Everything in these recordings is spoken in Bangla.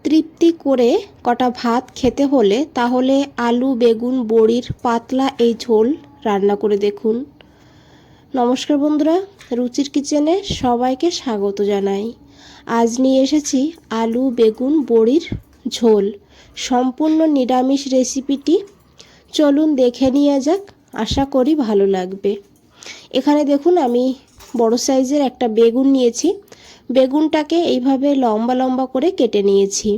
তৃপ্তি করে কটা ভাত খেতে হলে তাহলে আলু বেগুন বড়ির পাতলা এই ঝোল রান্না করে দেখুন। নমস্কার বন্ধুরা, রুচির কিচেনে সবাইকে স্বাগত জানাই। আজ নিয়ে এসেছি আলু বেগুন বড়ির ঝোল, সম্পূর্ণ নিরামিষ রেসিপিটি। চলুন দেখে নিয়ে যাক, আশা করি ভালো লাগবে। এখানে দেখুন আমি বড় সাইজের একটা বেগুন নিয়েছি। বেগুনটাকে এইভাবে লম্বা লম্বা করে কেটে নিয়েছি।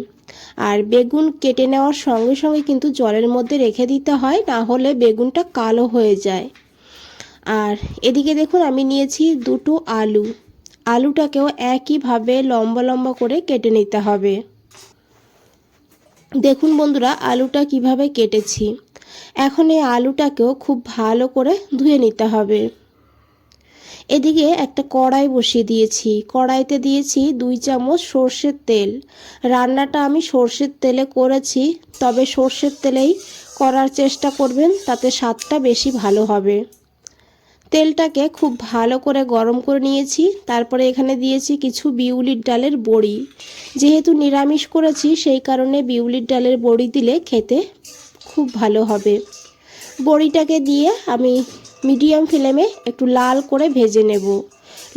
আর বেগুন কেটে নেওয়ার সঙ্গে সঙ্গে কিন্তু জলের মধ্যে রেখে দিতে হয়, না হলে বেগুনটা কালো হয়ে যায়। আর এদিকে দেখুন আমি নিয়েছি দুটো আলু। আলুটাকেও একইভাবে লম্বা লম্বা করে কেটে নিতে হবে। দেখুন বন্ধুরা, আলুটা কিভাবে কেটেছি। এখন এই আলুটাকেও খুব ভালো করে ধুয়ে নিতে হবে। এদিকে একটা কড়াই বসিয়ে দিয়েছি। কড়াইতে দিয়েছি 2 চামচ সর্ষের তেল। রান্নাটা আমি সর্ষের তেলে করেছি, তবে সর্ষের তেলেই করার চেষ্টা করবেন, তাতে স্বাদটা বেশি ভালো হবে। তেলটাকে খুব ভালো করে গরম করে নিয়েছি। তারপরে এখানে দিয়েছি কিছু বিউলির ডালের বড়ি। যেহেতু নিরামিষ করেছি সেই কারণে বিউলির ডালের বড়ি দিলে খেতে খুব ভালো হবে। বড়িটাকে দিয়ে আমি মিডিয়াম ফ্লেমে একটু লাল করে ভেজে নেব।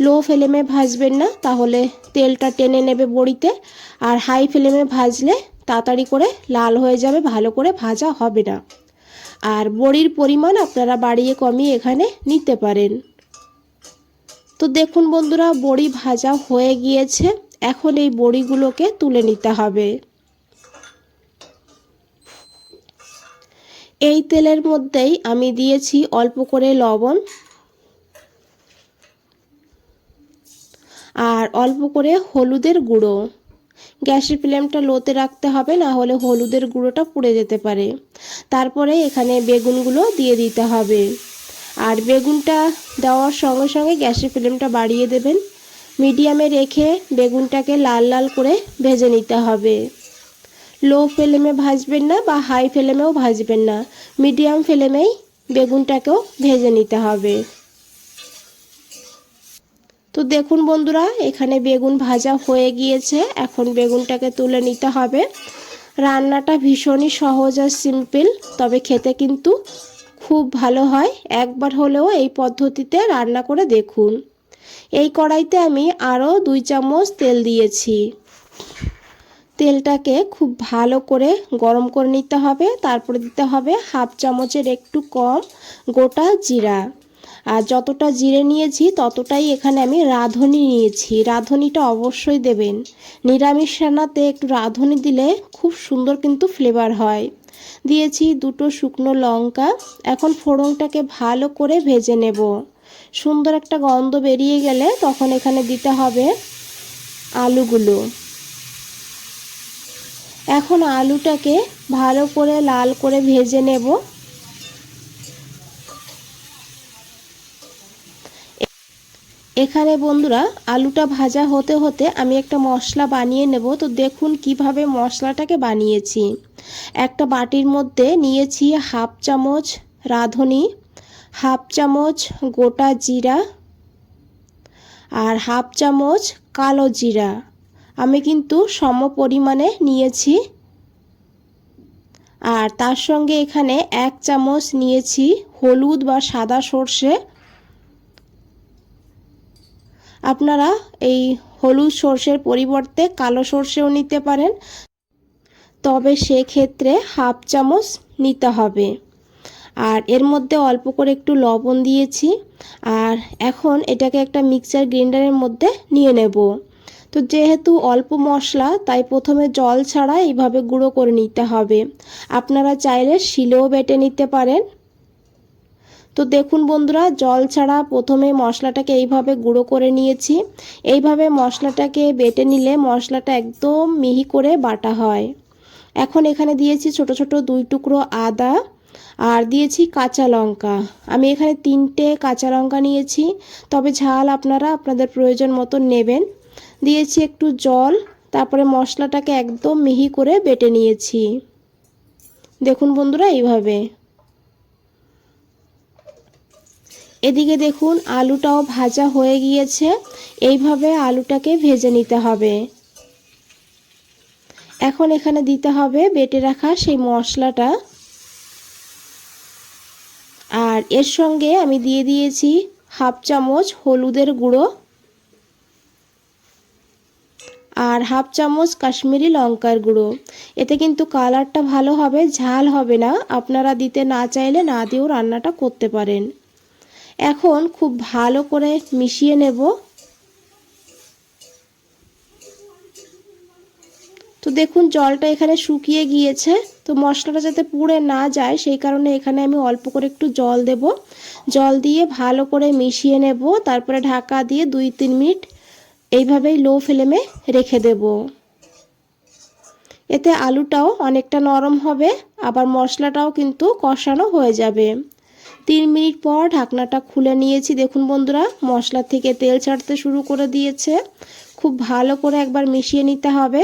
লো ফ্লেমে ভাজবেন না, তাহলে তেলটা টেনে নেবে বড়িতে। আর হাই ফ্লেমে ভাজলে তাড়াতাড়ি করে লাল হয়ে যাবে, ভালো করে ভাজা হবে না। আর বড়ির পরিমাণ আপনারা বাড়িয়ে কমিয়ে এখানে নিতে পারেন। তো দেখুন বন্ধুরা, বড়ি ভাজা হয়ে গিয়েছে। এখন এই বড়িগুলোকে তুলে নিতে হবে। এই তেলের মধ্যেই আমি দিয়েছি অল্প করে লবণ আর অল্প করে হলুদের গুঁড়ো। গ্যাসের ফ্লেমটা লোতে রাখতে হবে, না হলে হলুদের গুঁড়োটা পুড়ে যেতে পারে। তারপরে এখানে বেগুনগুলো দিয়ে দিতে হবে। আর বেগুনটা দেওয়ার সঙ্গে সঙ্গে গ্যাসের ফ্লেমটা বাড়িয়ে দেবেন। মিডিয়ামে রেখে বেগুনটাকে লাল লাল করে ভেজে নিতে হবে। লো ফ্লেমে ভাজবেন না বা হাই ফ্লেমেও ভাজবেন না, মিডিয়াম ফ্লেমেই বেগুনটাকেও ভেজে নিতে হবে। তো দেখুন বন্ধুরা, এখানে বেগুন ভাজা হয়ে গিয়েছে। এখন বেগুনটাকে তুলে নিতে হবে। রান্নাটা ভীষণই সহজ আর সিম্পল, তবে খেতে কিন্তু খুব ভালো হয়। একবার হলেও এই পদ্ধতিতে রান্না করে দেখুন। এই কড়াইতে আমি আরও 2 চামচ তেল দিয়েছি। তেলটাকে খুব ভালো করে গরম করে নিতে হবে। তারপরে দিতে হবে হাফ চামচের একটু কম গোটা জিরা। আর যতটা জিরে নিয়েছি ততটাই এখানে আমি রাঁধুনি নিয়েছি। রাঁধুনিটা অবশ্যই দেবেন। নিরামিষ রান্নাতে একটু রাঁধুনি দিলে খুব সুন্দর কিন্তু ফ্লেভার হয়। দিয়েছি 2টো শুকনো লঙ্কা। এখন ফোড়নটাকে ভালো করে ভেজে নেব। সুন্দর একটা গন্ধ বেরিয়ে গেলে তখন এখানে দিতে হবে আলুগুলো। এখন আলুটাকে ভালো করে লাল করে ভেজে নেব। এখানে বন্ধুরা আলুটা ভাজা হতে হতে আমি একটা মশলা বানিয়ে নেব। তো দেখুন কিভাবে মশলাটাকে বানিয়েছি। একটা বাটির মধ্যে নিয়েছি হাফ চামচ রাঁধুনি, হাফ চামচ গোটা জিরা আর হাফ চামচ কালো জিরা। আমি কিন্তু সম পরিমাণে নিয়েছি। আর তার সঙ্গে এখানে 1 চামচ নিয়েছি হলুদ বা সাদা সর্ষে। আপনারা এই হলুদ সর্ষের পরিবর্তে কালো সর্ষেও নিতে পারেন, তবে সেক্ষেত্রে হাফ চামচ নিতে হবে। আর এর মধ্যে অল্প করে একটু লবণ দিয়েছি। আর এখন এটাকে একটা মিক্সার গ্রাইন্ডারের মধ্যে নিয়ে নেব। তো যেহেতু অল্প মশলা, তাই প্রথমে জল ছাড়া এইভাবে গুঁড়ো করে নিতে হবে। আপনারা চাইলে শিলেও বেটে নিতে পারেন। তো দেখুন বন্ধুরা, জল ছাড়া প্রথমে মশলাটাকে এইভাবে গুঁড়ো করে নিয়েছি। এইভাবে মশলাটাকে বেটে নিলে মশলাটা একদম মিহি করে বাটা হয়। এখন এখানে দিয়েছি ছোট ছোট 2 টুকরো আদা আর দিয়েছি কাঁচা লঙ্কা। আমি এখানে 3টে কাঁচা লঙ্কা নিয়েছি, তবে ঝাল আপনারা আপনাদের প্রয়োজন মতো নেবেন। দিয়েছি একটু জল, তারপরে মশলাটাকে একদম মিহি করে বেটে নিয়েছি। দেখুন বন্ধুরা এইভাবে। এদিকে দেখুন আলুটাও ভাজা হয়ে গিয়েছে। এইভাবে আলুটাকে ভেজে নিতে হবে। এখন এখানে দিতে হবে বেটে রাখা সেই মশলাটা, আর এর সঙ্গে আমি দিয়ে দিয়েছি হাফ চামচ হলুদের গুঁড়ো আর হাফ চামচ কাশ্মীরি লঙ্কার গুঁড়ো। এতে কিন্তু কালারটা ভালো হবে, ঝাল হবে না। আপনারা দিতে না চাইলে না দিয়েও রান্নাটা করতে পারেন। এখন খুব ভালো করে মিশিয়ে নেব। তো দেখুন জলটা এখানে শুকিয়ে গিয়েছে। তো মশলাটা যাতে পুড়ে না যায় সেই কারণে এখানে আমি অল্প করে একটু জল দেব। জল দিয়ে ভালো করে মিশিয়ে নেব, তারপরে ঢাকা দিয়ে 2-3 মিনিট এইভাবেই লো ফ্লেমে রেখে দেব। এতে আলুটাও অনেকটা নরম হবে, আবার মশলাটাও কিন্তু কষানো হয়ে যাবে। 3 মিনিট পর ঢাকনাটা খুলে নিয়েছি। দেখুন বন্ধুরা, মশলা থেকে তেল ছাড়তে শুরু করে দিয়েছে। খুব ভালো করে একবার মিশিয়ে নিতে হবে।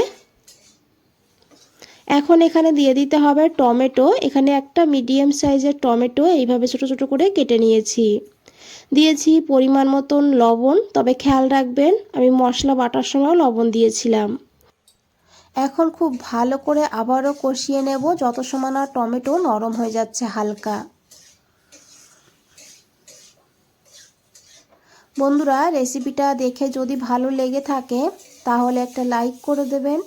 এখন এখানে দিয়ে দিতে হবে টমেটো। এখানে একটা মিডিয়াম সাইজের টমেটো এইভাবে ছোট ছোট করে কেটে নিয়েছি। দিয়েছি পরিমাণ মতন লবণ, তবে খেয়াল রাখবেন আমি মশলা বাটার সময় লবণ দিয়েছিলাম। এখন খুব ভালো করে আবারও কষিয়ে নেব যত সময় না টমেটো নরম হয়ে যাচ্ছে হালকা। বন্ধুরা, রেসিপিটা দেখে যদি ভালো লেগে থাকে তাহলে একটা লাইক করে দেবেন,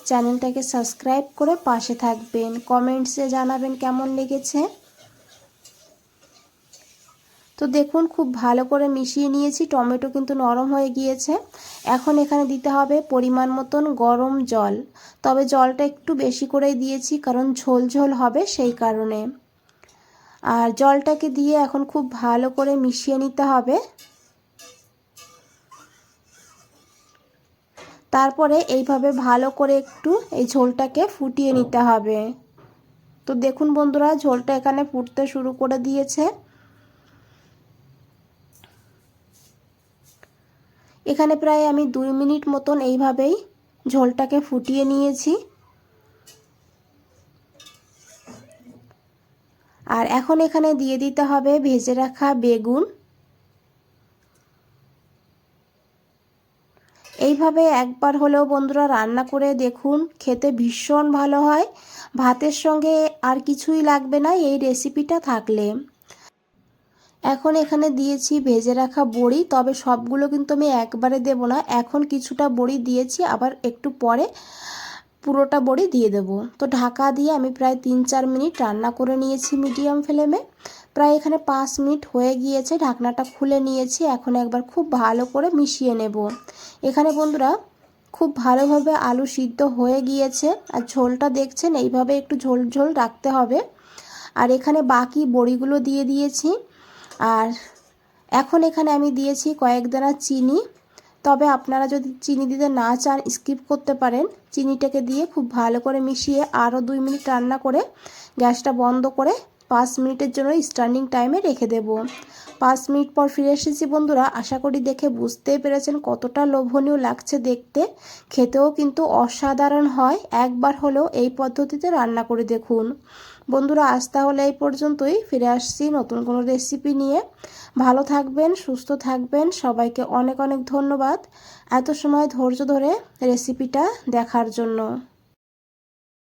চ্যানেলটাকে সাবস্ক্রাইব করে পাশে থাকবেন, কমেন্টসে জানাবেন কেমন লেগেছে। তো দেখুন খুব ভালো করে মিশিয়ে নিয়েছি, টমেটো কিন্তু নরম হয়ে গিয়েছে। এখন এখানে দিতে হবে পরিমাণ মতন গরম জল, তবে জলটা একটু বেশি করেই দিয়েছি কারণ ঝোল ঝোল হবে সেই কারণে। আর জলটাকে দিয়ে এখন খুব ভালো করে মিশিয়ে নিতে হবে। তারপরে এইভাবে ভালো করে একটু এই ঝোলটাকে ফুটিয়ে নিতে হবে। তো দেখুন বন্ধুরা, ঝোলটা এখানে ফুটতে শুরু করে দিয়েছে। এখানে প্রায় আমি 2 মিনিট মতন এইভাবেই ঝোলটাকে ফুটিয়ে নিয়েছি। আর এখন এখানে দিয়ে দিতে হবে ভেজে রাখা বেগুন। এইভাবে একবার হলেও বন্ধুরা রান্না করে দেখুন, খেতে ভীষণ ভালো হয়। ভাতের সঙ্গে আর কিছুই লাগবে না এই রেসিপিটা থাকলে। এখন এখানে দিয়েছি ভেজে রাখা বড়ি, তবে সবগুলো কিন্তু আমি একবারে দেব না। এখন কিছুটা বড়ি দিয়েছি, আবার একটু পরে পুরোটা বড়ি দিয়ে দেব। তো ঢাকা দিয়ে আমি প্রায় 3-4 মিনিট রান্না করে নিয়েছি মিডিয়াম ফ্লেমে। প্রায় এখানে 5 মিনিট হয়ে গিয়েছে, ঢাকনাটা খুলে নিয়েছি। এখন একবার খুব ভালো করে মিশিয়ে নেব। এখানে বন্ধুরা খুব ভালোভাবে আলু সিদ্ধ হয়ে গিয়েছে, আর ঝোলটা দেখছেন এইভাবে একটু ঝোল ঝোল রাখতে হবে। আর এখানে বাকি বড়িগুলো দিয়ে দিয়েছি। আর এখন এখানে আমি দিয়েছি কয়েক দানা চিনি, তবে আপনারা যদি চিনি দিতে না চান স্কিপ করতে পারেন। চিনিটাকে দিয়ে খুব ভালো করে মিশিয়ে আরও 2 মিনিট রান্না করে গ্যাসটা বন্ধ করে 5 মিনিটের জন্য স্ট্যান্ডিং টাইমে রেখে দেব। 5 মিনিট পর ফিরে এসেছি বন্ধুরা। আশা করি দেখে বুঝতেই পেরেছেন কতটা লোভনীয় লাগছে দেখতে, খেতেও কিন্তু অসাধারণ হয়। একবার হলেও এই পদ্ধতিতে রান্না করে দেখুন। বন্ধুরা, আজ তাহলে এই পর্যন্তই, ফিরে আসছি নতুন কোনো রেসিপি নিয়ে। ভালো থাকবেন, সুস্থ থাকবেন, সবাইকে অনেক অনেক ধন্যবাদ এত সময় ধৈর্য ধরে রেসিপিটা দেখার জন্য।